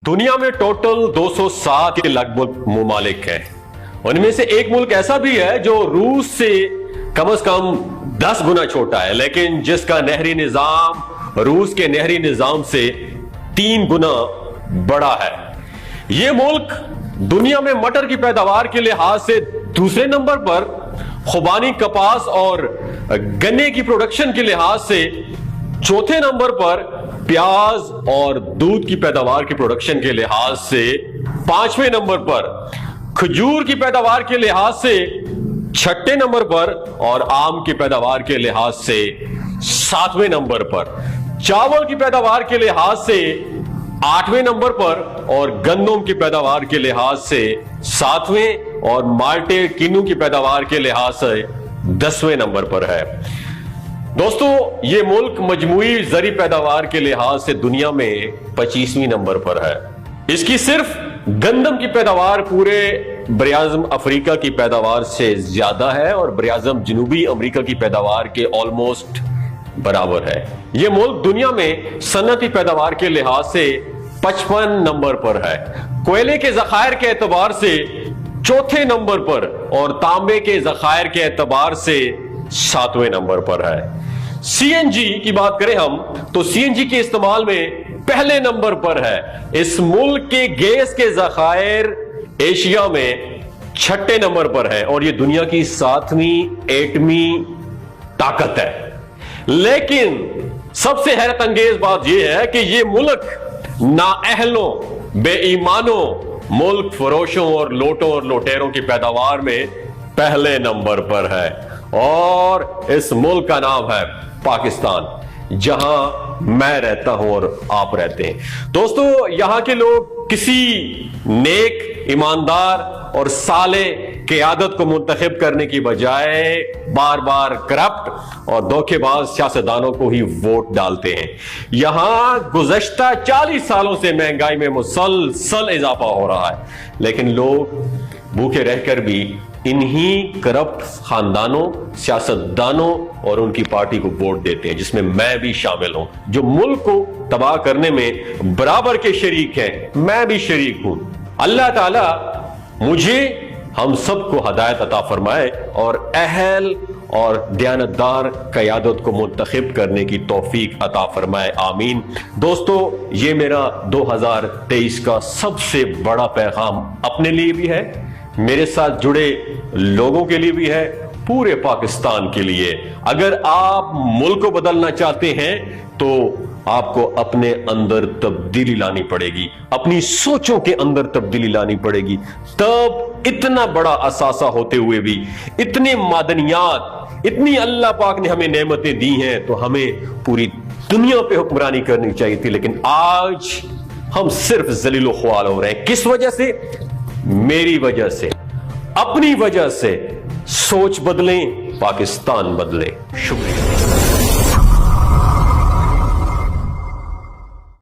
दुनिया में टोटल 207 के लगभग ममालिक हैं। उनमें से एक मुल्क ऐसा भी है जो रूस से कम 10 गुना छोटा है, लेकिन जिसका नहरी निजाम रूस के नहरी निजाम से 3 गुना बड़ा है। यह मुल्क दुनिया में मटर की पैदावार के लिहाज से दूसरे नंबर पर, खुबानी कपास और गन्ने की प्रोडक्शन के लिहाज से चौथे नंबर पर, प्याज और दूध की पैदावार की प्रोडक्शन के लिहाज से 5वें नंबर पर, खजूर की पैदावार के लिहाज से 6ठे नंबर पर और आम की पैदावार के लिहाज से 7वें नंबर पर, चावल की पैदावार के लिहाज से 8वें नंबर पर और गंदम की पैदावार के लिहाज से 7वें और माल्टे किन्नू की पैदावार के लिहाज से 10वें नंबर पर है। दोस्तों, ये मुल्क मजमूई जरी पैदावार के लिहाज से दुनिया में 25वीं नंबर पर है। इसकी सिर्फ गंदम की पैदावार पूरे बरियाज़म अफ्रीका की पैदावार से ज्यादा है और बरियाज़म जनूबी अमेरिका की पैदावार के ऑलमोस्ट बराबर है। यह मुल्क दुनिया में सनती पैदावार के लिहाज से 55 नंबर पर है, कोयले के जखायर के एतबार से चौथे नंबर पर और तांबे के जखायर के एतबार से 7वें नंबर पर है। सीएनजी की बात करें हम तो सीएनजी के इस्तेमाल में पहले नंबर पर है। इस मुल्क के गैस के जखायर एशिया में 6ठे नंबर पर है और यह दुनिया की 7वीं एटमी ताकत है। लेकिन सबसे हैरत अंगेज बात यह है कि यह मुल्क नाअहलों, बेईमानों, मुल्क फरोशों और लोटों और लोटेरों की पैदावार में पहले नंबर पर है और इस मुल्क का नाम है पाकिस्तान, जहां मैं रहता हूं और आप रहते हैं। दोस्तों, यहां के लोग किसी नेक, ईमानदार और साले क़यादत को मुंतखब करने की बजाय बार बार करप्ट और धोखेबाज सियासतदानों को ही वोट डालते हैं। यहां गुज़श्ता 40 सालों से महंगाई में मुसलसल इजाफा हो रहा है, लेकिन लोग भूखे रहकर भी इन्हीं करप्ट खानदानों, सियासतदानों और उनकी पार्टी को वोट देते हैं, जिसमें मैं भी शामिल हूं, जो मुल्क को तबाह करने में बराबर के शरीक हैं। मैं भी शरीक हूं। अल्लाह ताला मुझे, हम सबको हिदायत अता फरमाए और अहल और दयानतदार क़यादत को मुंतखब करने की तौफीक अता फरमाए। आमीन। दोस्तों, ये मेरा 2023 का सबसे बड़ा पैगाम अपने लिए भी है, मेरे साथ जुड़े लोगों के लिए भी है, पूरे पाकिस्तान के लिए। अगर आप मुल्क को बदलना चाहते हैं तो आपको अपने अंदर तब्दीली लानी पड़ेगी, अपनी सोचों के अंदर तब्दीली लानी पड़ेगी। तब इतना बड़ा असासा होते हुए भी, इतने मादनियात, इतनी अल्लाह पाक ने हमें नेमतें दी हैं, तो हमें पूरी दुनिया पे हुक्मरानी करनी चाहिए थी। लेकिन आज हम सिर्फ जलीलो ख्वाल हो रहे हैं। किस वजह से? मेरी वजह से, अपनी वजह से। सोच बदलें, पाकिस्तान बदले। शुक्रिया।